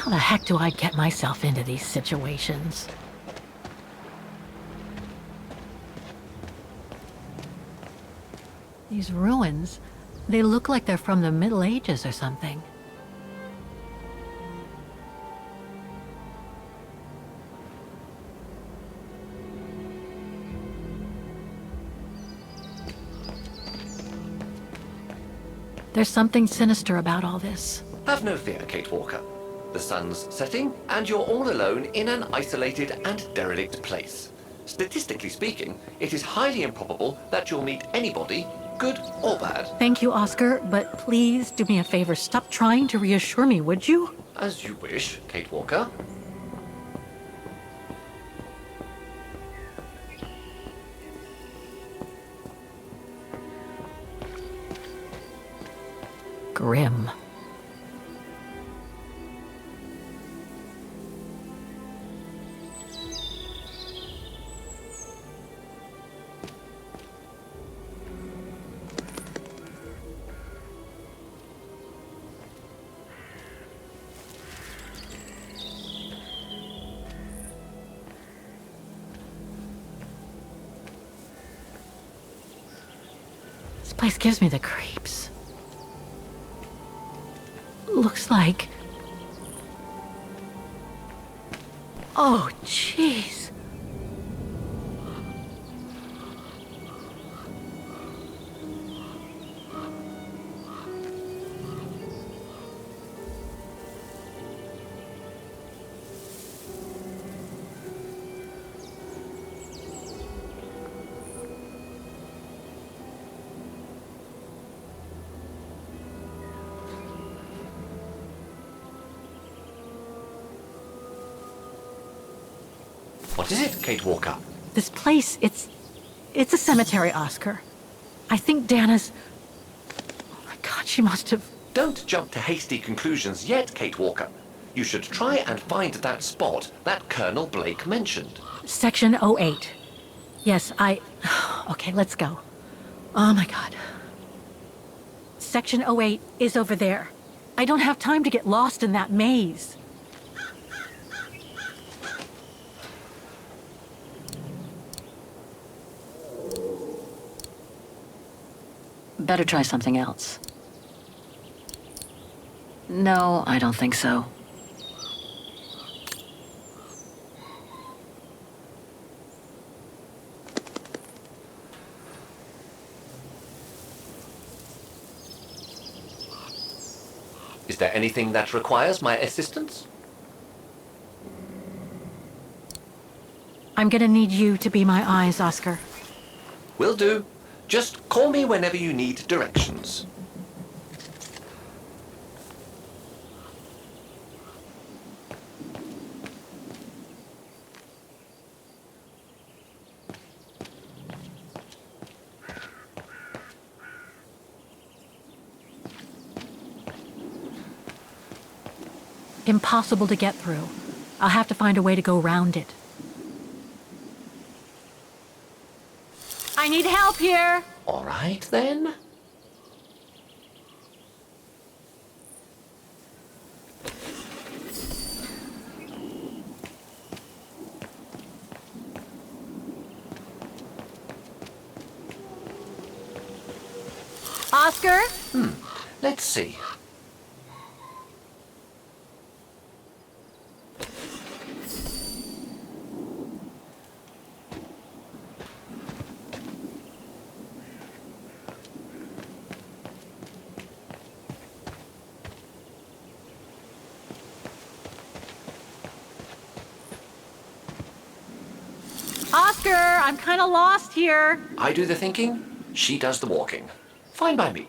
How the heck do I get myself into these situations? These ruins, they look like they're from the Middle Ages or something. There's something sinister about all this. Have no fear, Kate Walker. The sun's setting, and you're all alone in an isolated and derelict place. Statistically speaking, it is highly improbable that you'll meet anybody, good or bad. Thank you, Oscar, but please do me a favor. Stop trying to reassure me, would you? As you wish, Kate Walker. Grim. This place gives me the creeps. Looks like... Oh, jeez. What is it, Kate Walker? This place, it's a cemetery, Oscar. I think Dana's... Oh my God, she must have... Don't jump to hasty conclusions yet, Kate Walker. You should try and find that spot that Colonel Blake mentioned. Section 08. Yes, Okay, let's go. Oh my God. Section 08 is over there. I don't have time to get lost in that maze. Better try something else. No, I don't think so. Is there anything that requires my assistance? I'm gonna need you to be my eyes, Oscar. Will do. Just call me whenever you need directions. Impossible to get through. I'll have to find a way to go around it. I need help here! All right, then. Oscar? Let's see. Oscar, I'm kind of lost here. I do the thinking, she does the walking. Fine by me.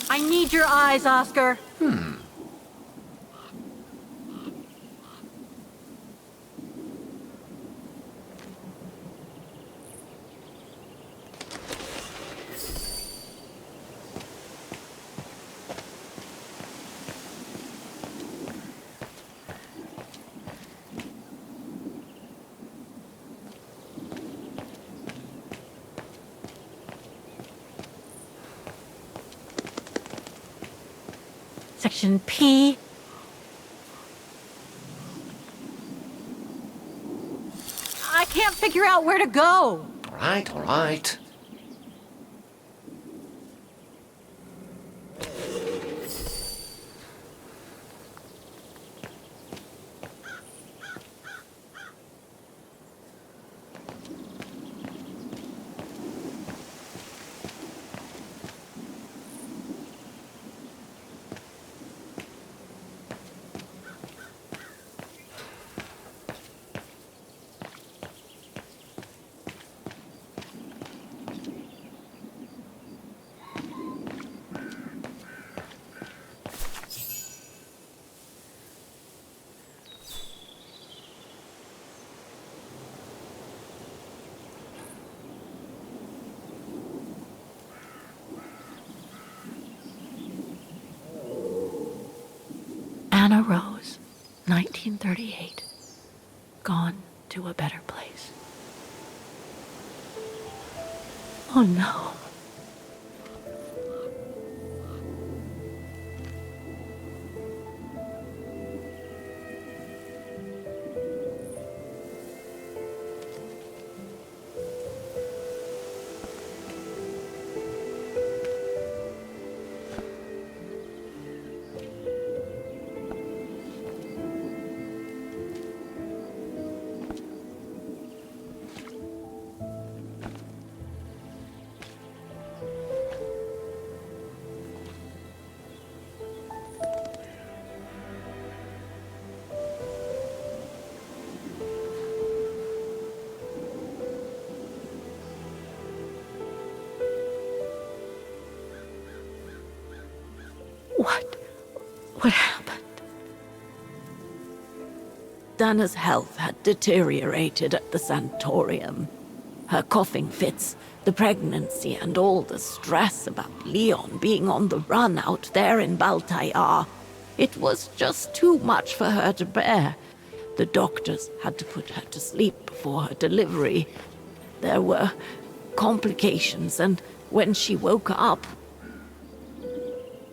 I need your eyes, Oscar. Section P. I can't figure out where to go. All right, all right. Anna Rose, 1938. Gone to a better place. Oh no. What happened? Dana's health had deteriorated at the sanatorium. Her coughing fits, the pregnancy, and all the stress about Leon being on the run out there in Baltayar. It was just too much for her to bear. The doctors had to put her to sleep before her delivery. There were complications, and when she woke up,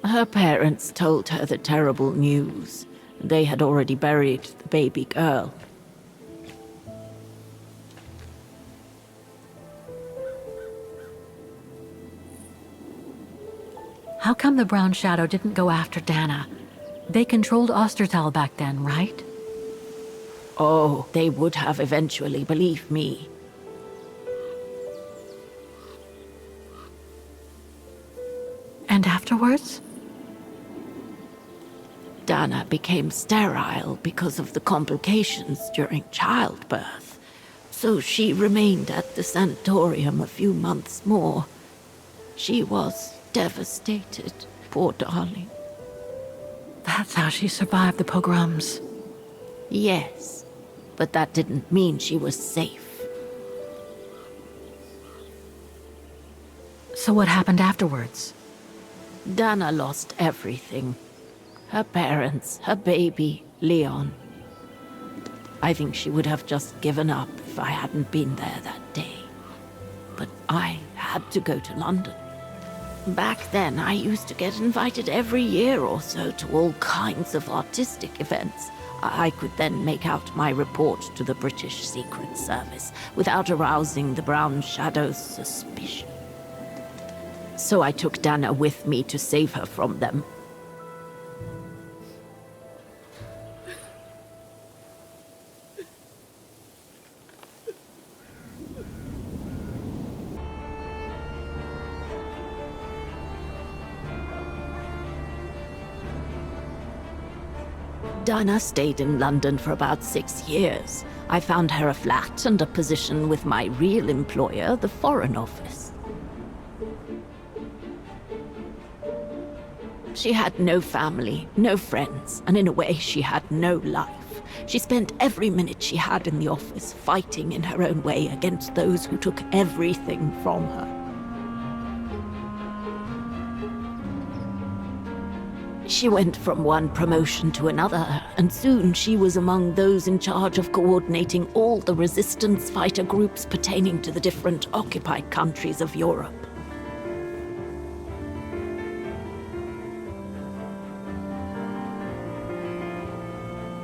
her parents told her the terrible news. They had already buried the baby girl. How come the Brown Shadow didn't go after Dana? They controlled Ostertal back then, right? Oh, they would have eventually, believe me. And afterwards? Dana became sterile because of the complications during childbirth. So she remained at the sanatorium a few months more. She was devastated, poor darling. That's how she survived the pogroms. Yes, but that didn't mean she was safe. So what happened afterwards? Dana lost everything. Her parents, her baby, Leon. I think she would have just given up if I hadn't been there that day. But I had to go to London. Back then, I used to get invited every year or so to all kinds of artistic events. I could then make out my report to the British Secret Service without arousing the Brown Shadow's suspicion. So I took Dana with me to save her from them. Dana stayed in London for about 6 years. I found her a flat and a position with my real employer, the Foreign Office. She had no family, no friends, and in a way she had no life. She spent every minute she had in the office fighting in her own way against those who took everything from her. She went from one promotion to another, and soon she was among those in charge of coordinating all the resistance fighter groups pertaining to the different occupied countries of Europe.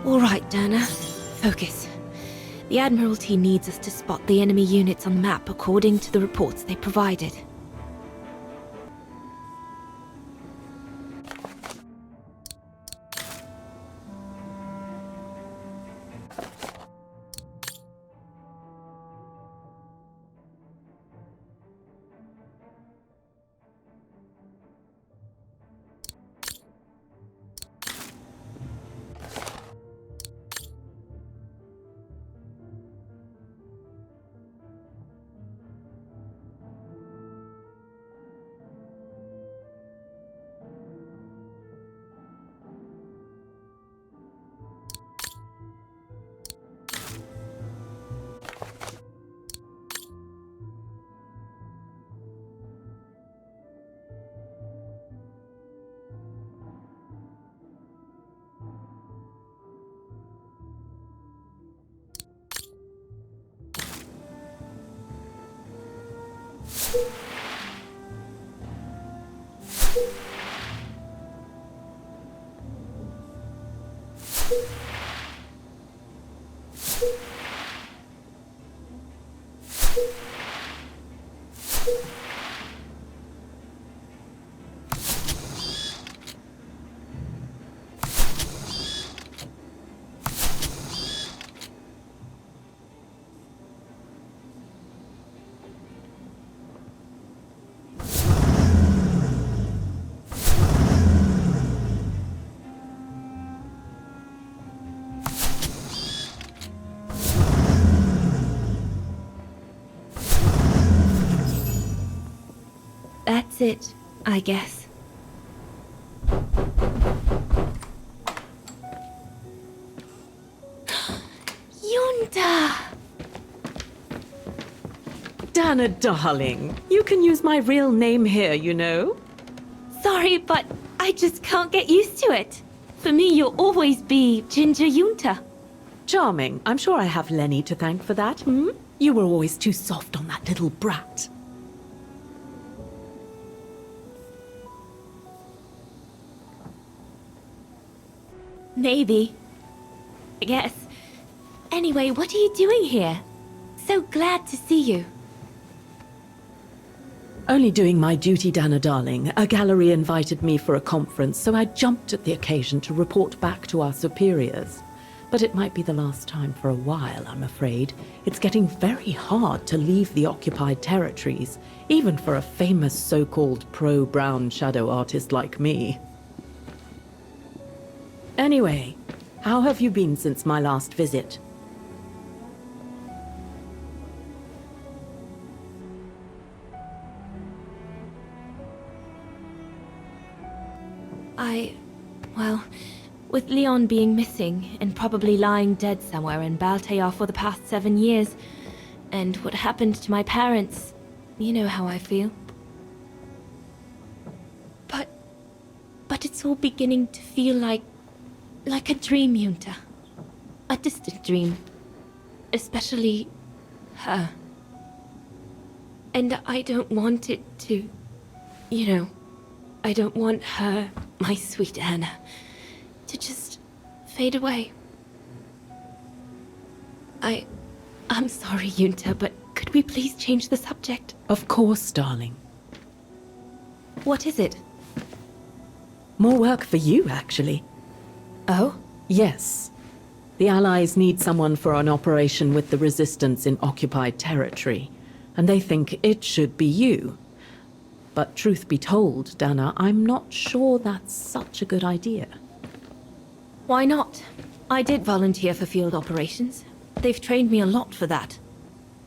All right, Dana. Focus. The Admiralty needs us to spot the enemy units on the map according to the reports they provided. That's it, I guess. Yunta! Dana, darling, you can use my real name here, you know. Sorry, but I just can't get used to it. For me, you'll always be Ginger Yunta. Charming. I'm sure I have Lenny to thank for that, hmm? You were always too soft on that little brat. Maybe. I guess. Anyway, what are you doing here? So glad to see you. Only doing my duty, Dana, darling. A gallery invited me for a conference, so I jumped at the occasion to report back to our superiors. But it might be the last time for a while, I'm afraid. It's getting very hard to leave the occupied territories, even for a famous so-called pro-brown shadow artist like me. Anyway, how have you been since my last visit? Well, with Leon being missing and probably lying dead somewhere in Baltair for the past 7 years, and what happened to my parents, you know how I feel. But it's all beginning to feel like a dream, Yunta. A distant dream. Especially her. And I don't want it to, I don't want her, my sweet Anna, to just fade away. I'm sorry, Yunta, but could we please change the subject? Of course, darling. What is it? More work for you, actually. Oh? Yes. The Allies need someone for an operation with the Resistance in occupied territory, and they think it should be you. But truth be told, Dana, I'm not sure that's such a good idea. Why not? I did volunteer for field operations. They've trained me a lot for that.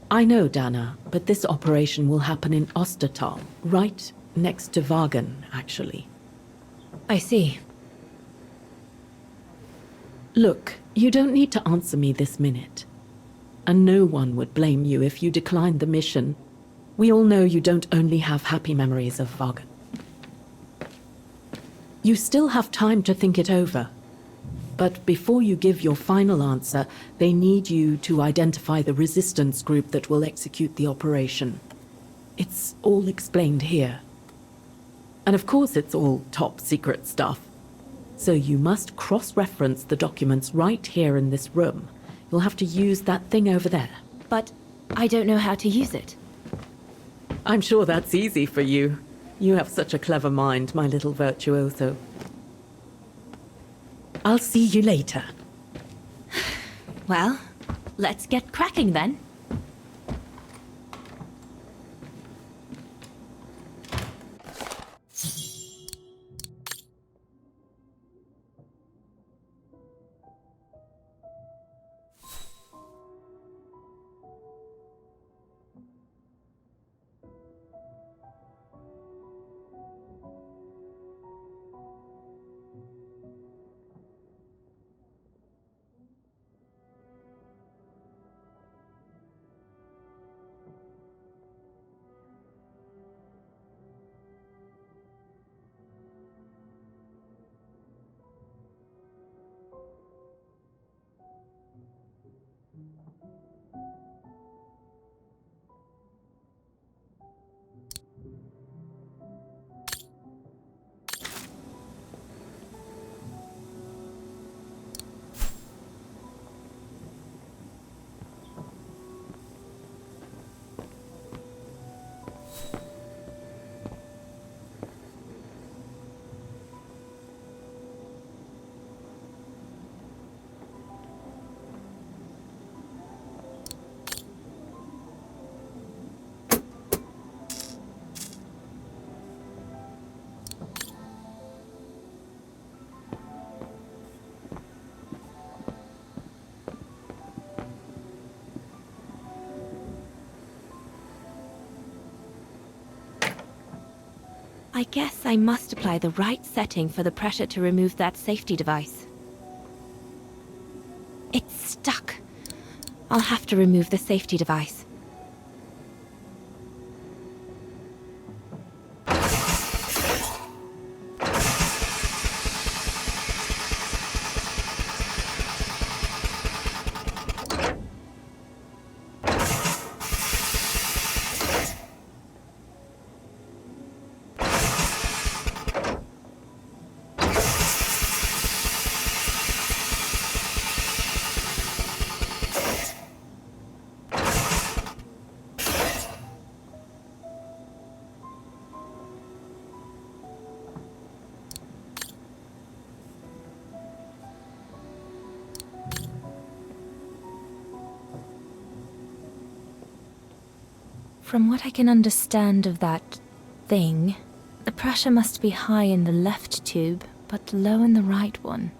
I know, Dana, but this operation will happen in Ostertal, right next to Wagen, actually. I see. Look, you don't need to answer me this minute. And no one would blame you if you declined the mission. We all know you don't only have happy memories of Wagen. You still have time to think it over. But before you give your final answer, they need you to identify the resistance group that will execute the operation. It's all explained here. And of course it's all top secret stuff. So you must cross-reference the documents right here in this room. You'll have to use that thing over there. But I don't know how to use it. I'm sure that's easy for you. You have such a clever mind, my little virtuoso. I'll see you later. Well, let's get cracking then. I guess I must apply the right setting for the pressure to remove that safety device. It's stuck. I'll have to remove the safety device. From what I can understand of that thing, the pressure must be high in the left tube, but low in the right one.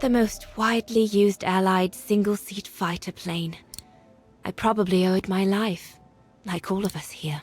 The most widely used Allied single-seat fighter plane. I probably owe it my life, like all of us here.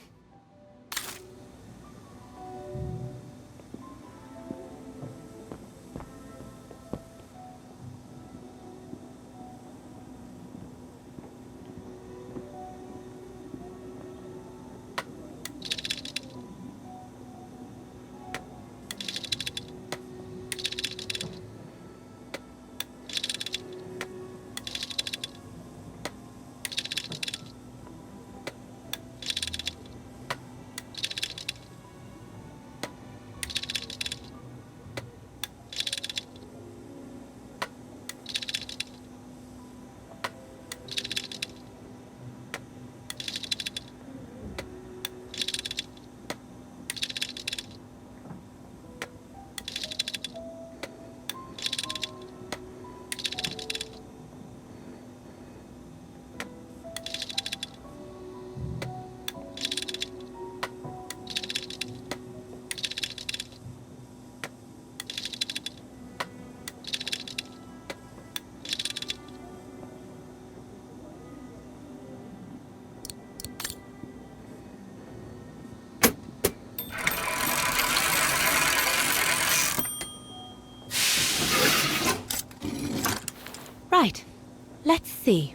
Let's see.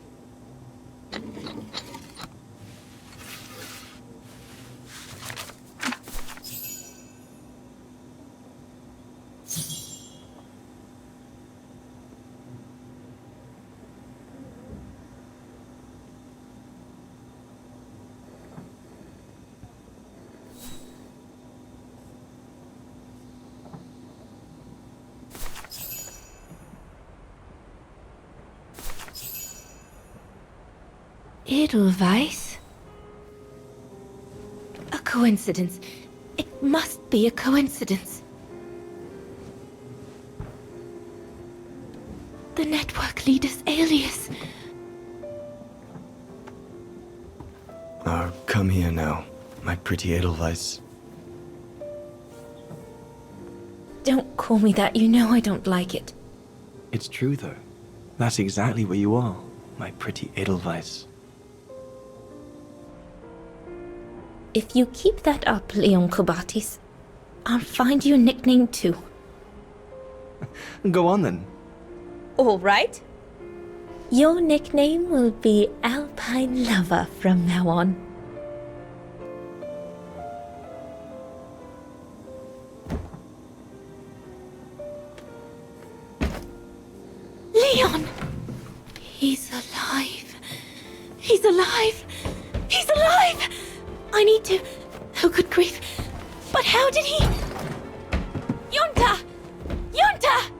Edelweiss? A coincidence. It must be a coincidence. The network leader's alias. Come here now, my pretty Edelweiss. Don't call me that, you know I don't like it. It's true though. That's exactly what you are, my pretty Edelweiss. If you keep that up, Leon Kobatis, I'll find you a nickname too. Go on then. All right. Your nickname will be Alpine Lover from now on. Leon! He's alive. He's alive. He's alive! I need to... Oh, good grief. But how did he... Yunta! Yunta!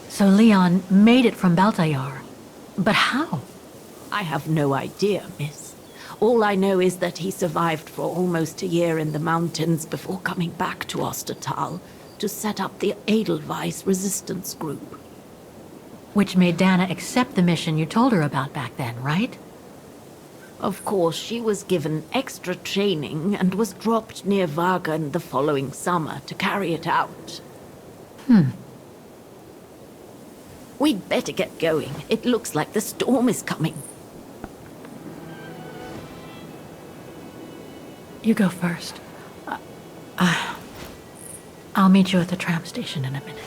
So Leon made it from Baltayar. But how? I have no idea, miss. All I know is that he survived for almost a year in the mountains before coming back to Ostertal to set up the Edelweiss resistance group. Which made Dana accept the mission you told her about back then, right? Of course, she was given extra training and was dropped near Vagan the following summer to carry it out. We'd better get going. It looks like the storm is coming. You go first. I'll meet you at the tram station in a minute.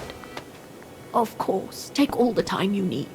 Of course. Take all the time you need.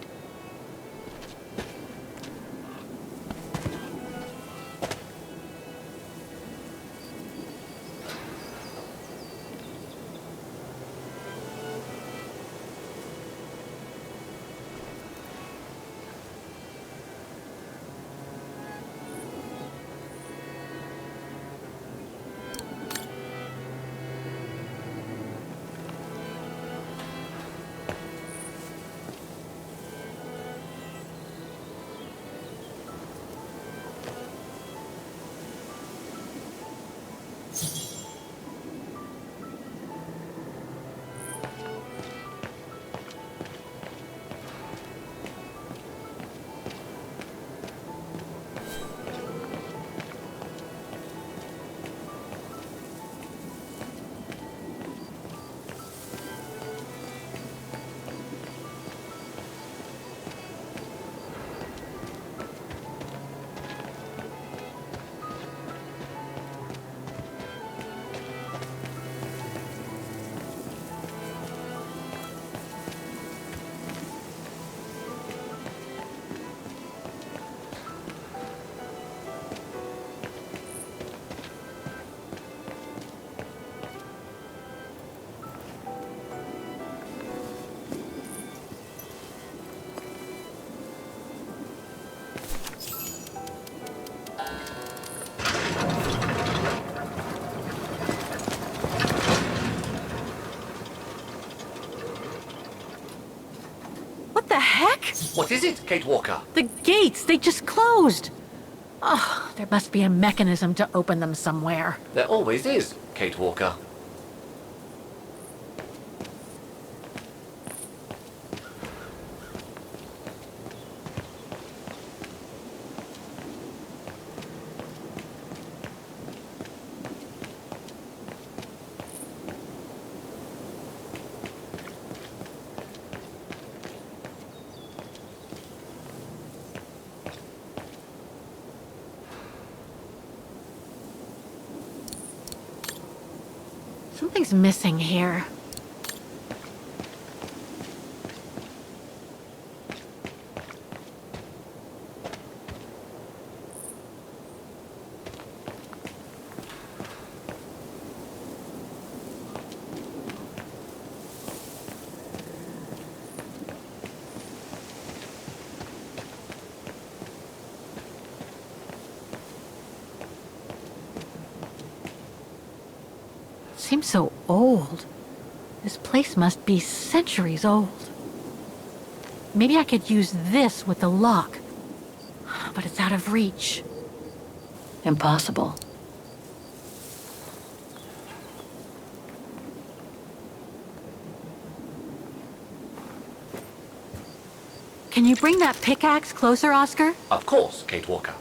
What the heck? What is it, Kate Walker? The gates, they just closed. Oh, there must be a mechanism to open them somewhere. There always is, Kate Walker. Something's missing here. Seems so old. This place must be centuries old. Maybe I could use this with the lock, but it's out of reach. Impossible. Can you bring that pickaxe closer, Oscar? Of course, Kate Walker.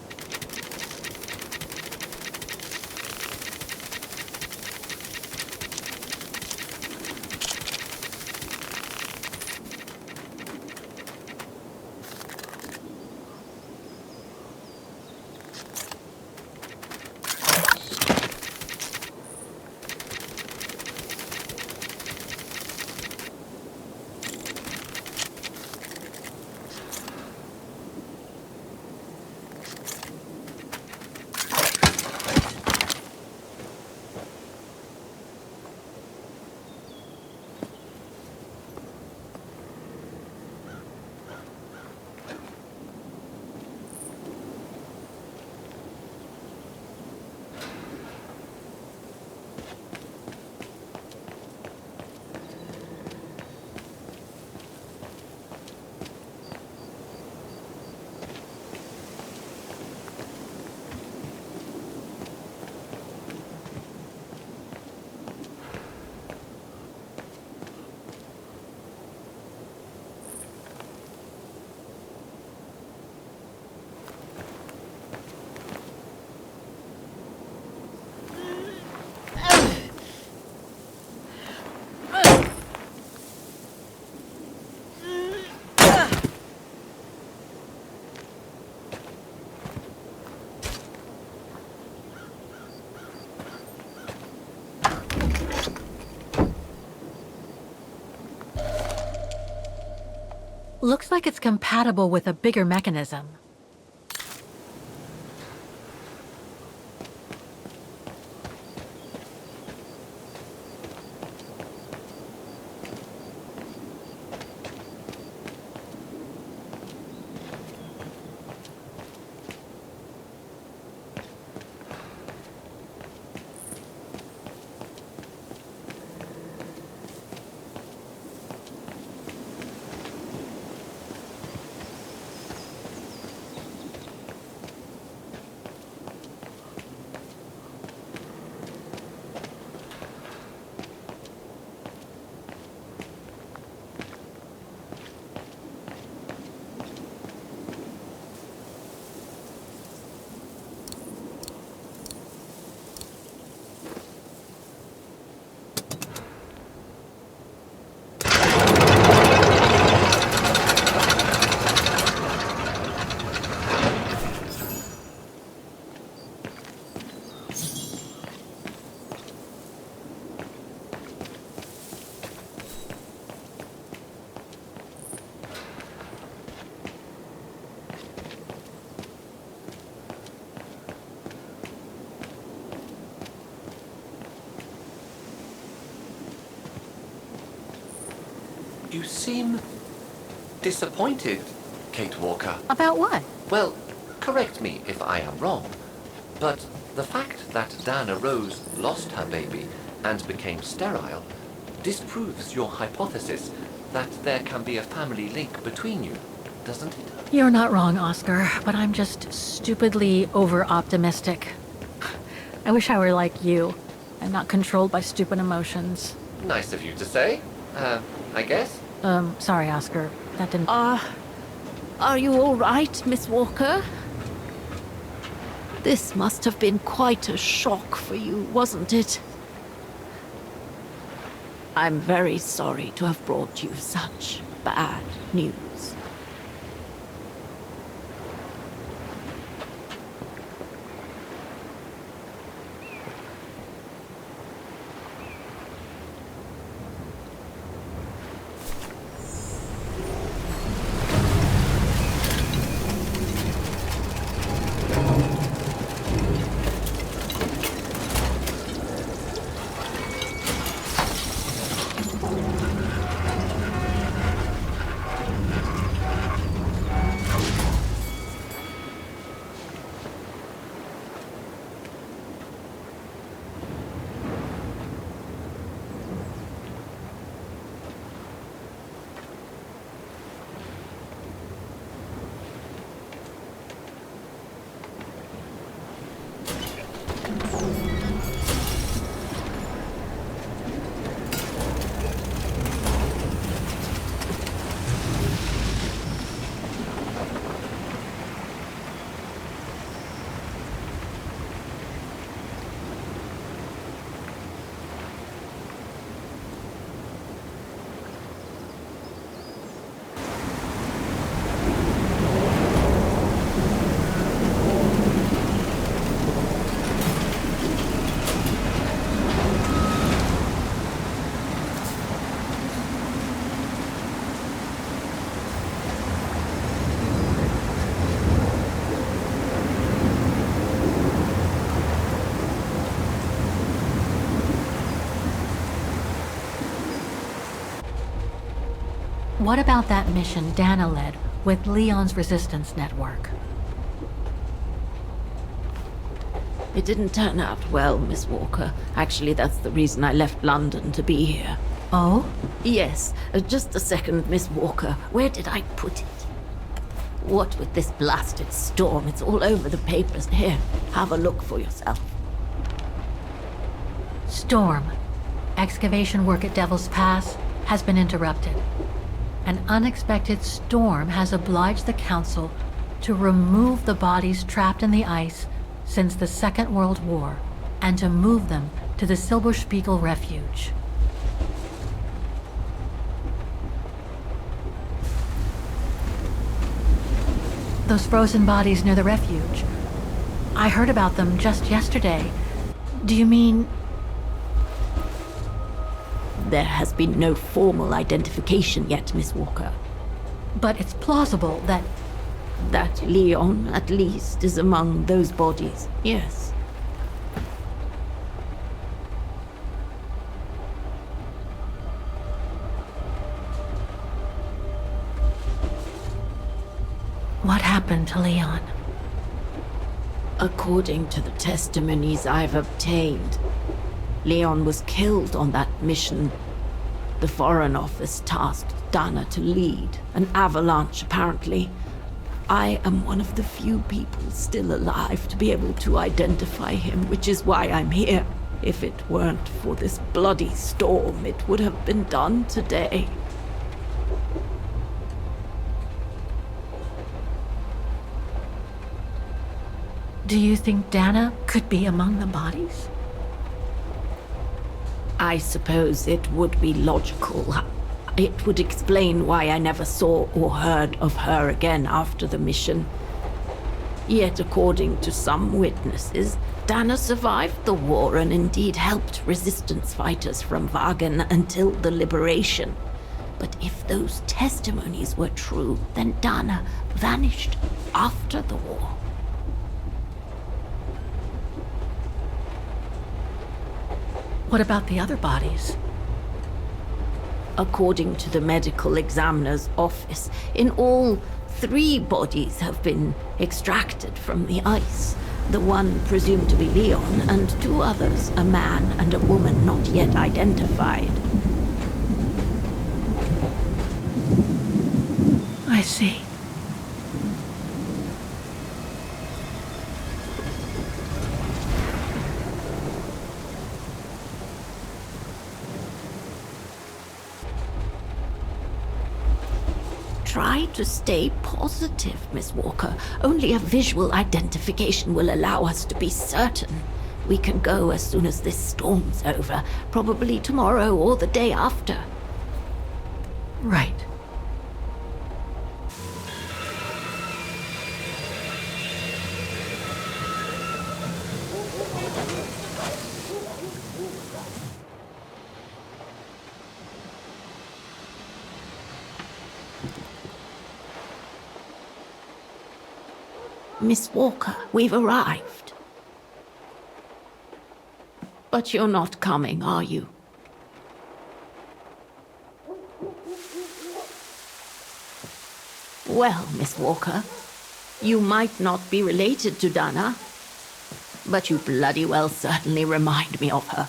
Looks like it's compatible with a bigger mechanism. You seem disappointed, Kate Walker. About what? Well, correct me if I am wrong, but the fact that Dana Rose lost her baby and became sterile disproves your hypothesis that there can be a family link between you, doesn't it? You're not wrong, Oscar, but I'm just stupidly over-optimistic. I wish I were like you, and not controlled by stupid emotions. Nice of you to say, I guess. Sorry, Oscar. That didn't... Are you all right, Miss Walker? This must have been quite a shock for you, wasn't it? I'm very sorry to have brought you such bad news. What about that mission Dana led with Leon's resistance network? It didn't turn out well, Miss Walker. Actually, that's the reason I left London to be here. Oh? Yes, just a second, Miss Walker. Where did I put it? What with this blasted storm? It's all over the papers. Here, have a look for yourself. Storm. Excavation work at Devil's Pass has been interrupted. An unexpected storm has obliged the Council to remove the bodies trapped in the ice since the Second World War and to move them to the Silberspiegel Refuge. Those frozen bodies near the refuge. I heard about them just yesterday. Do you mean... There has been no formal identification yet, Miss Walker. But it's plausible that... That Leon, at least, is among those bodies, yes. What happened to Leon? According to the testimonies I've obtained, Leon was killed on that mission. The Foreign Office tasked Dana to lead, an avalanche apparently. I am one of the few people still alive to be able to identify him, which is why I'm here. If it weren't for this bloody storm, it would have been done today. Do you think Dana could be among the bodies? I suppose it would be logical. It would explain why I never saw or heard of her again after the mission. Yet, according to some witnesses, Dana survived the war and indeed helped resistance fighters from Wagen until the liberation. But if those testimonies were true, then Dana vanished after the war. What about the other bodies? According to the medical examiner's office, in all, 3 bodies have been extracted from the ice. The one presumed to be Leon, and 2 others, a man and a woman not yet identified. I see. Try to stay positive, Miss Walker. Only a visual identification will allow us to be certain. We can go as soon as this storm's over, probably tomorrow or the day after. Right. Miss Walker, we've arrived. But you're not coming, are you? Well, Miss Walker, you might not be related to Dana, but you bloody well certainly remind me of her.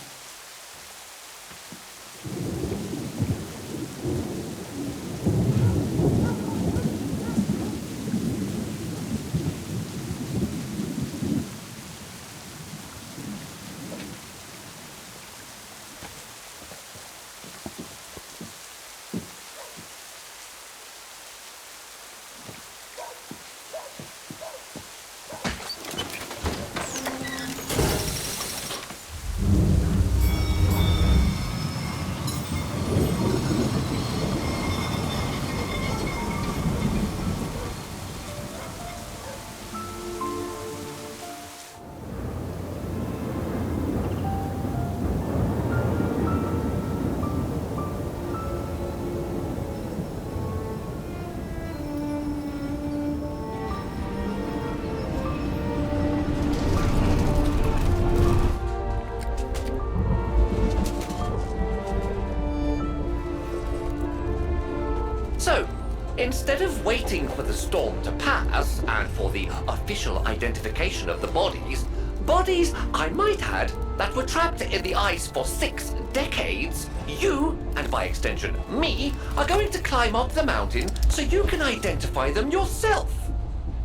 Instead of waiting for the storm to pass and for the official identification of the bodies, I might add, that were trapped in the ice for 6 decades, you, and by extension me, are going to climb up the mountain so you can identify them yourself.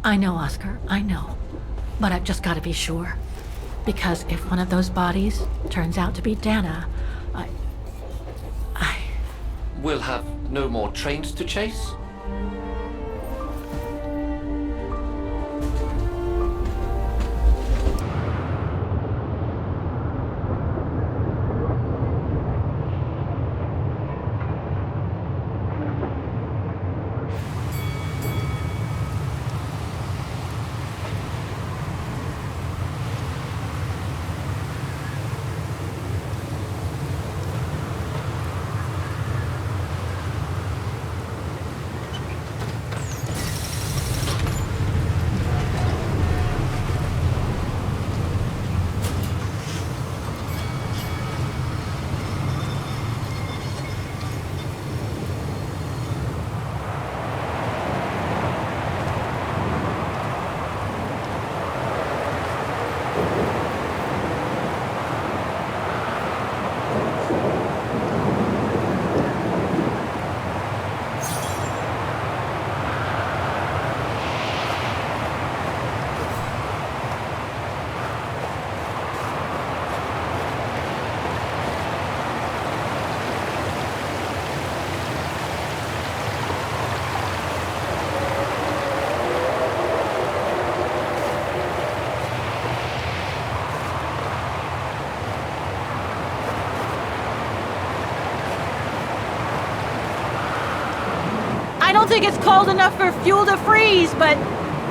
I know, Oscar, I know. But I've just got to be sure. Because if one of those bodies turns out to be Dana, I... We'll have no more trains to chase? I don't think it's cold enough for fuel to freeze, but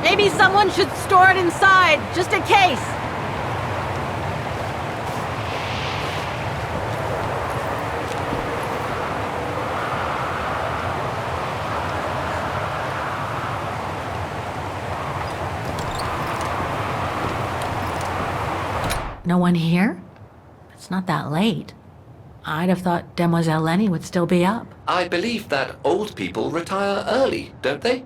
maybe someone should store it inside, just in case. No one here? It's not that late. I'd have thought Demoiselle Lenny would still be up. I believe that old people retire early, don't they?